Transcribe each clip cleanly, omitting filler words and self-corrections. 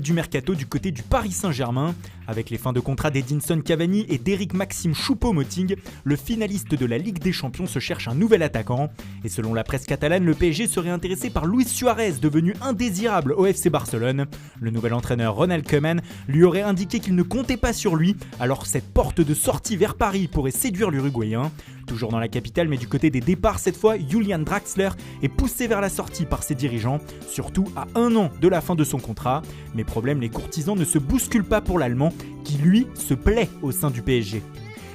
Du mercato du côté du Paris Saint-Germain. Avec les fins de contrat d'Edinson Cavani et d'Eric Maxime Choupo-Moting, le finaliste de la Ligue des Champions se cherche un nouvel attaquant. Et selon la presse catalane, le PSG serait intéressé par Luis Suarez, devenu indésirable au FC Barcelone. Le nouvel entraîneur Ronald Koeman lui aurait indiqué qu'il ne comptait pas sur lui, alors cette porte de sortie vers Paris pourrait séduire l'Uruguayen. Toujours dans la capitale, mais du côté des départs cette fois, Julian Draxler est poussé vers la sortie par ses dirigeants, surtout à 1 an de la fin de son contrat. Mais problème, les courtisans ne se bousculent pas pour l'Allemand, qui lui se plaît au sein du PSG.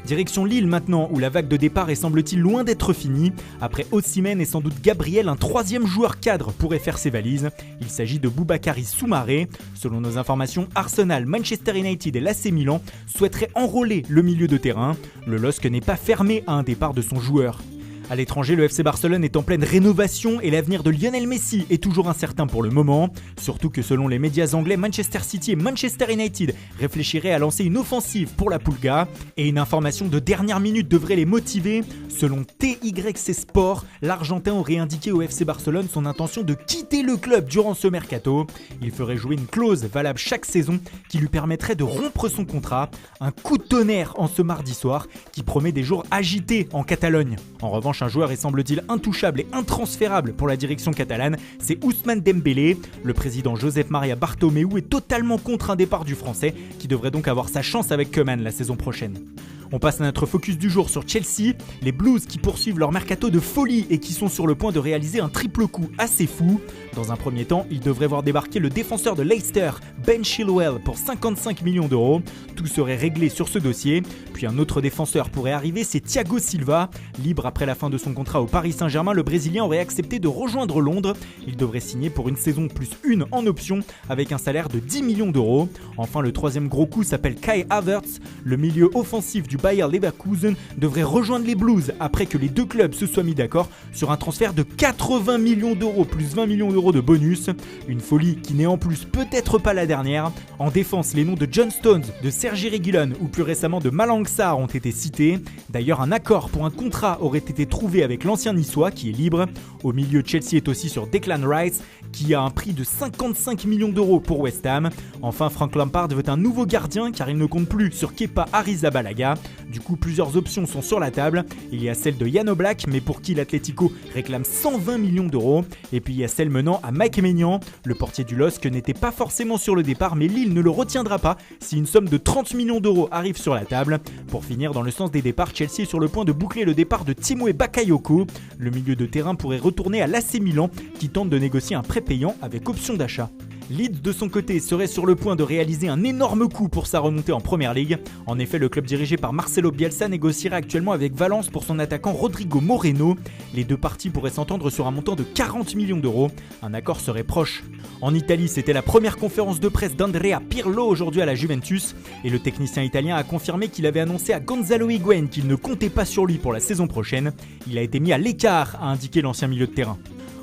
Direction Lille maintenant, où la vague de départ est semble-t-il loin d'être finie. Après Osimhen et sans doute Gabriel, un troisième joueur cadre pourrait faire ses valises. Il s'agit de Boubakary Soumaré. Selon nos informations, Arsenal, Manchester United et l'AC Milan souhaiteraient enrôler le milieu de terrain. Le LOSC n'est pas fermé à un départ de son joueur. À l'étranger, le FC Barcelone est en pleine rénovation et l'avenir de Lionel Messi est toujours incertain pour le moment. Surtout que selon les médias anglais, Manchester City et Manchester United réfléchiraient à lancer une offensive pour la Pulga. Et une information de dernière minute devrait les motiver. Selon TYC Sport, l'Argentin aurait indiqué au FC Barcelone son intention de quitter le club durant ce mercato. Il ferait jouer une clause valable chaque saison qui lui permettrait de rompre son contrat. Un coup de tonnerre en ce mardi soir qui promet des jours agités en Catalogne. En revanche, un joueur est semble-t-il intouchable et intransférable pour la direction catalane, c'est Ousmane Dembélé. Le président Josep Maria Bartomeu est totalement contre un départ du français qui devrait donc avoir sa chance avec Koeman la saison prochaine. On passe à notre focus du jour sur Chelsea, les Blues qui poursuivent leur mercato de folie et qui sont sur le point de réaliser un triple coup assez fou. Dans un premier temps, ils devraient voir débarquer le défenseur de Leicester, Ben Chilwell, pour 55 millions d'euros. Tout serait réglé sur ce dossier. Puis un autre défenseur pourrait arriver, c'est Thiago Silva. Libre après la fin de son contrat au Paris Saint-Germain, le Brésilien aurait accepté de rejoindre Londres. Il devrait signer pour une saison plus une en option avec un salaire de 10 millions d'euros. Enfin, le troisième gros coup s'appelle Kai Havertz. Le milieu offensif du Bayer Leverkusen devrait rejoindre les Blues après que les deux clubs se soient mis d'accord sur un transfert de 80 millions d'euros plus 20 millions d'euros de bonus. Une folie qui n'est en plus peut-être pas la dernière. En défense, les noms de John Stones, de Sergi Reguilón ou plus récemment de Malang Sarr ont été cités. D'ailleurs, un accord pour un contrat aurait été trouvé avec l'ancien niçois qui est libre. Au milieu, Chelsea est aussi sur Declan Rice qui a un prix de 55 millions d'euros pour West Ham. Enfin, Frank Lampard veut un nouveau gardien car il ne compte plus sur Kepa Arrizabalaga. Du coup, plusieurs options sont sur la table. Il y a celle de Jan Oblak, mais pour qui l'Atlético réclame 120 millions d'euros. Et puis il y a celle menant à Mike Maignan. Le portier du LOSC n'était pas forcément sur le départ, mais Lille ne le retiendra pas si une somme de 30 millions d'euros arrive sur la table. Pour finir, dans le sens des départs, Chelsea est sur le point de boucler le départ de Timothy Bakayoko. Le milieu de terrain pourrait retourner à l'AC Milan, qui tente de négocier un prêt payant avec option d'achat. Leeds de son côté serait sur le point de réaliser un énorme coup pour sa remontée en Première Ligue. En effet, le club dirigé par Marcelo Bielsa négocierait actuellement avec Valence pour son attaquant Rodrigo Moreno. Les deux parties pourraient s'entendre sur un montant de 40 millions d'euros. Un accord serait proche. En Italie, c'était la première conférence de presse d'Andrea Pirlo aujourd'hui à la Juventus. Et le technicien italien a confirmé qu'il avait annoncé à Gonzalo Higuaín qu'il ne comptait pas sur lui pour la saison prochaine. Il a été mis à l'écart, a indiqué l'ancien milieu de terrain.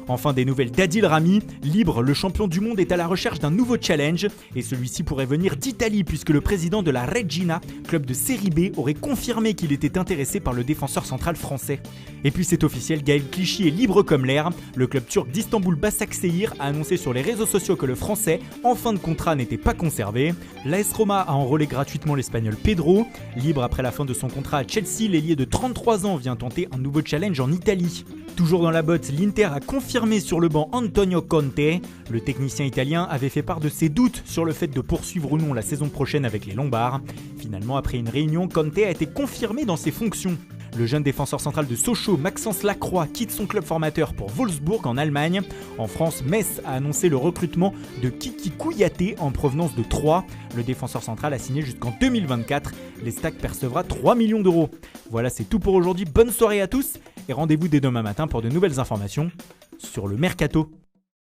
Enfin, des nouvelles d'Adil Rami. Libre, le champion du monde est à la recherche d'un nouveau challenge et celui-ci pourrait venir d'Italie puisque le président de la Regina, club de série B, aurait confirmé qu'il était intéressé par le défenseur central français. Et puis c'est officiel, Gaël Clichy est libre comme l'air. Le club turc d'Istanbul Başakşehir a annoncé sur les réseaux sociaux que le français, en fin de contrat, n'était pas conservé. L'AS Roma a enrôlé gratuitement l'espagnol Pedro. Libre après la fin de son contrat à Chelsea, l'ailier de 33 ans vient tenter un nouveau challenge en Italie. Toujours dans la botte, l'Inter a confirmé sur le banc Antonio Conte. Le technicien italien avait fait part de ses doutes sur le fait de poursuivre ou non la saison prochaine avec les Lombards. Finalement, après une réunion, Conte a été confirmé dans ses fonctions. Le jeune défenseur central de Sochaux, Maxence Lacroix, quitte son club formateur pour Wolfsburg en Allemagne. En France, Metz a annoncé le recrutement de Kiki Kouyaté en provenance de Troyes. Le défenseur central a signé jusqu'en 2024. Les Stacks percevra 3 millions d'euros. Voilà, c'est tout pour aujourd'hui. Bonne soirée à tous et rendez-vous dès demain matin pour de nouvelles informations sur le Mercato.